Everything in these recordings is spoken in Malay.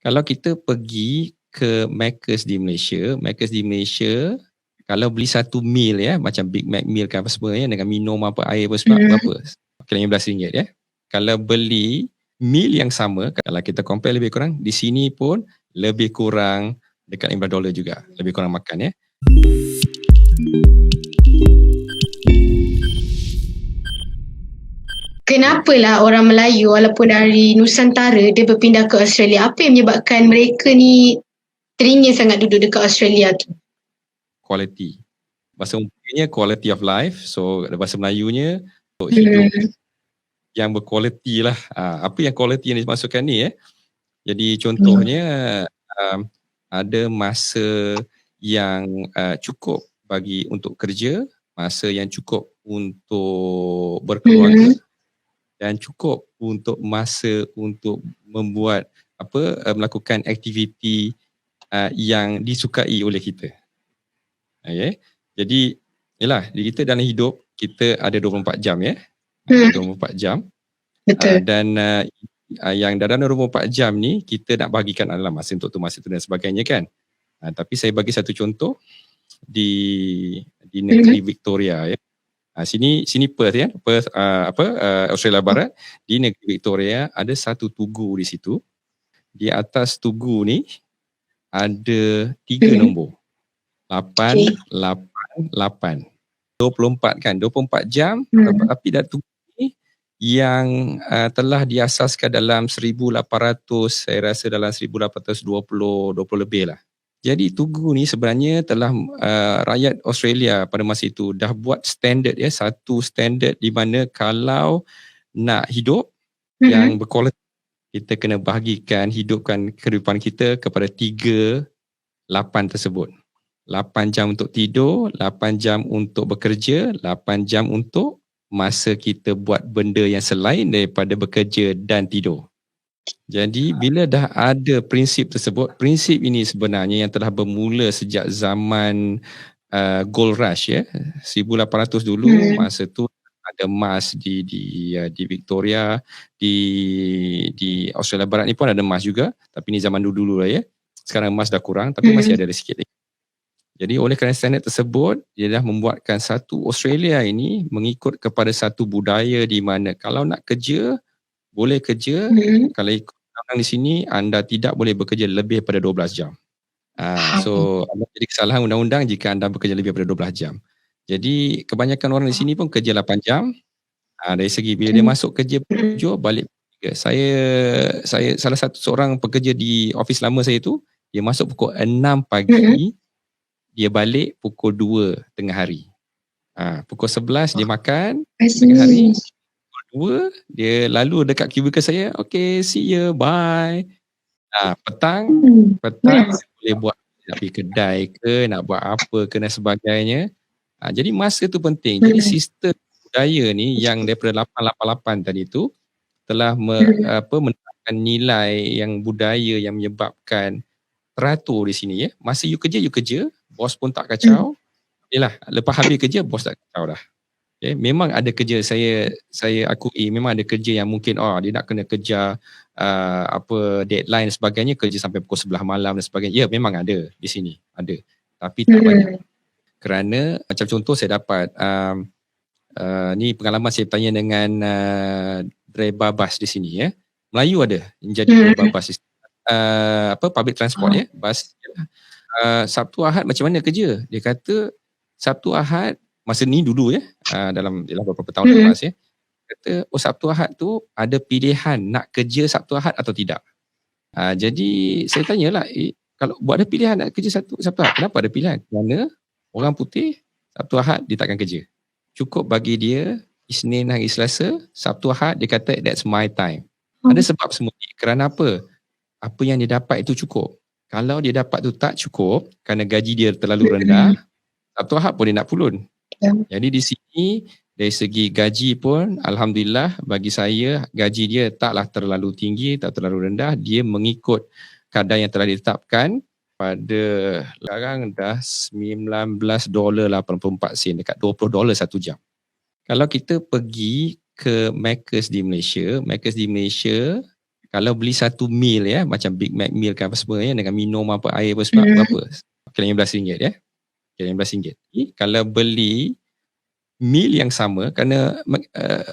Kalau kita pergi ke Macca's di Malaysia, kalau beli satu meal ya, macam Big Mac meal kan apa semua ya, dengan minum apa air apa sebab berapa? RM15 ya. Kalau beli meal yang sama, kalau kita compare lebih kurang, di sini pun lebih kurang dekat $15 juga, lebih kurang makan ya. Kenapalah orang Melayu walaupun dari Nusantara dia berpindah ke Australia? Apa yang menyebabkan mereka ni teringin sangat duduk dekat Australia tu? Quality. Bahasa Melayu quality of life. So bahasa Melayunya untuk hidup yang berkualiti lah. Apa yang quality yang dimaksudkan ni Jadi contohnya ada masa yang cukup bagi untuk kerja, masa yang cukup untuk berkeluarga dan cukup untuk masa untuk membuat melakukan aktiviti yang disukai oleh kita. Okay. Jadi yalah, kita dalam hidup kita ada 24 jam 24 jam. Betul. Dan yang dalam 24 jam ni kita nak bahagikan adalah masa untuk tu, masa tu dan sebagainya kan. Tapi saya bagi satu contoh di negeri Victoria ya. Sini Perth ya, Perth Australia Barat. Di negeri Victoria ada satu tugu di situ. Di atas tugu ni ada 3 nombor. 888. 24 kan, 24 jam tapi dah tugu ni yang telah diasaskan dalam 1800, saya rasa dalam 1820 lebih lah. Jadi tugu ni sebenarnya telah rakyat Australia pada masa itu dah buat standard satu standard di mana kalau nak hidup yang berkualiti, kita kena bahagikan hidupkan kehidupan kita kepada 3 8 tersebut. 8 jam untuk tidur, 8 jam untuk bekerja, 8 jam untuk masa kita buat benda yang selain daripada bekerja dan tidur. Jadi bila dah ada prinsip tersebut, prinsip ini sebenarnya yang telah bermula sejak zaman Gold Rush 1800 dulu. Masa tu ada emas di Victoria, di Australia Barat ni pun ada emas juga, tapi ni zaman dulu lah Sekarang emas dah kurang tapi masih ada sikit lagi. Jadi oleh kerana standard tersebut, dia dah membuatkan satu Australia ini mengikut kepada satu budaya di mana kalau nak kerja, boleh kerja. Kalau ikut undang-undang di sini, anda tidak boleh bekerja lebih daripada 12 jam. So, anda jadi kesalahan undang-undang jika anda bekerja lebih daripada 12 jam. Jadi, kebanyakan orang di sini pun kerja 8 jam. Dari segi bila dia masuk kerja pukul 7, balik pukul 3. Saya salah satu seorang pekerja di office lama saya tu, dia masuk pukul 6 pagi, dia balik pukul 2 tengah hari. Pukul 11 dia makan tengah hari. Pukul 2 dia lalu dekat cubicle saya. Okay, see you, bye. Petang boleh buat, nak pergi kedai ke, nak buat apa ke dan sebagainya. Jadi masa tu penting. Jadi sistem budaya ni yang daripada 888 tadi tu telah menerapkan nilai yang budaya yang menyebabkan teratur di sini Masa you kerja, bos pun tak kacau. Yalah, lepas habis kerja bos tak kacau dah. Memang ada kerja, saya akui memang ada kerja yang mungkin dia nak kena kejar deadline dan sebagainya, kerja sampai pukul 11 malam dan sebagainya. Memang ada di sini, ada. Tapi tak banyak. Kerana macam contoh saya dapat ni pengalaman saya tanya dengan driver bas di sini Melayu ada yang jadi driver bas di sini. Public transport bas. Sabtu Ahad macam mana kerja? Dia kata Sabtu Ahad masa ni dulu dalam beberapa tahun lepas kata Sabtu Ahad tu ada pilihan nak kerja Sabtu Ahad atau tidak. Jadi saya tanyalah, kalau buat ada pilihan nak kerja Sabtu Ahad, kenapa ada pilihan? Kerana orang putih Sabtu Ahad dia takkan kerja. Cukup bagi dia Isnin hari Selasa, Sabtu Ahad dia kata that's my time. Ada sebab semua ni. Kerana apa? Apa yang dia dapat itu cukup. Kalau dia dapat tu tak cukup kerana gaji dia terlalu rendah, Sabtu Ahad pun dia nak pulun. Jadi di sini dari segi gaji pun alhamdulillah bagi saya gaji dia taklah terlalu tinggi, tak terlalu rendah. Dia mengikut kadar yang telah ditetapkan pada sekarang dah $19.84 dekat $20 satu jam. Kalau kita pergi ke Macca's di Malaysia, kalau beli satu meal ya, macam Big Mac meal kan apa semua ya, dengan minum apa air apa sebab berapa? RM15 ya. RM15. Kalau beli meal yang sama, kerana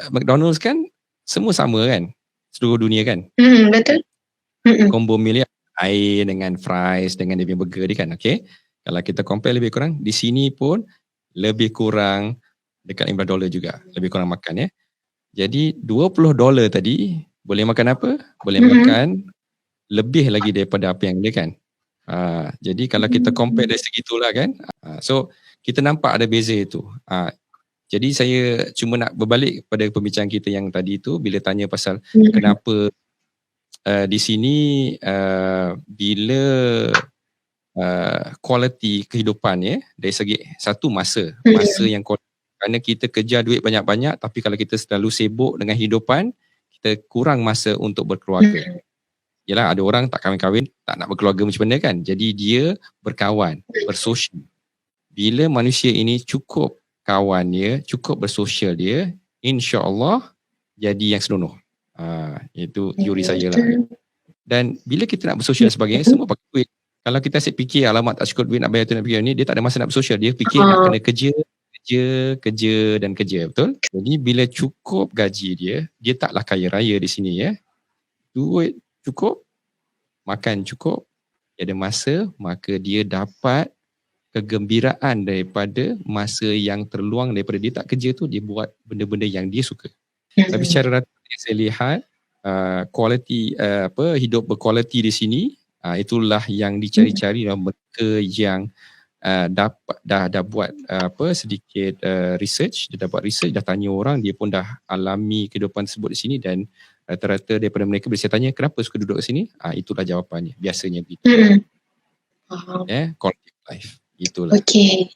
McDonald's kan semua sama kan, seluruh dunia kan. Betul. Combo meal ya, air dengan fries dengan dia punya burger dia kan, okay. Kalau kita compare lebih kurang, di sini pun lebih kurang dekat $15 juga, lebih kurang makan ya. Jadi $20 tadi boleh makan apa? Boleh makan lebih lagi daripada apa yang dia kan. Jadi kalau kita compare dari segitulah kan. So kita nampak ada beza itu. Jadi saya cuma nak berbalik pada pembicaraan kita yang tadi tu, bila tanya pasal kenapa di sini bila kualiti kehidupan ya, dari segi satu masa yang kerana kita kejar duit banyak-banyak, tapi kalau kita selalu sibuk dengan hidupan, kita kurang masa untuk berkeluarga. Yalah, ada orang tak kahwin-kahwin, tak nak berkeluarga macam mana kan. Jadi dia berkawan, bersosial. Bila manusia ini cukup kawan dia, cukup bersosial dia, insya-Allah jadi yang senonoh. Itu teori saya lah. Dan bila kita nak bersosial sebagainya, semua pakai duit. Kalau kita asyik fikir alamat tak cukup duit nak bayar tu nak bayar ni, dia tak ada masa nak bersosial. Dia fikir nak kena kerja dan kerja, betul? Jadi bila cukup gaji dia taklah kaya raya di sini ya. Duit cukup, makan cukup, dia ada masa, maka dia dapat kegembiraan daripada masa yang terluang daripada dia tak kerja tu, dia buat benda-benda yang dia suka. Tapi secara rata saya lihat kualiti hidup berkualiti di sini, itulah yang dicari-cari dalam mereka yang dah buat sedikit research, dia dah buat research, dah tanya orang, dia pun dah alami kehidupan tersebut di sini, dan rata-rata daripada mereka bila saya tanya kenapa suka duduk di sini, itulah jawapannya, biasanya begitu. Quality of life, itulah. Okay.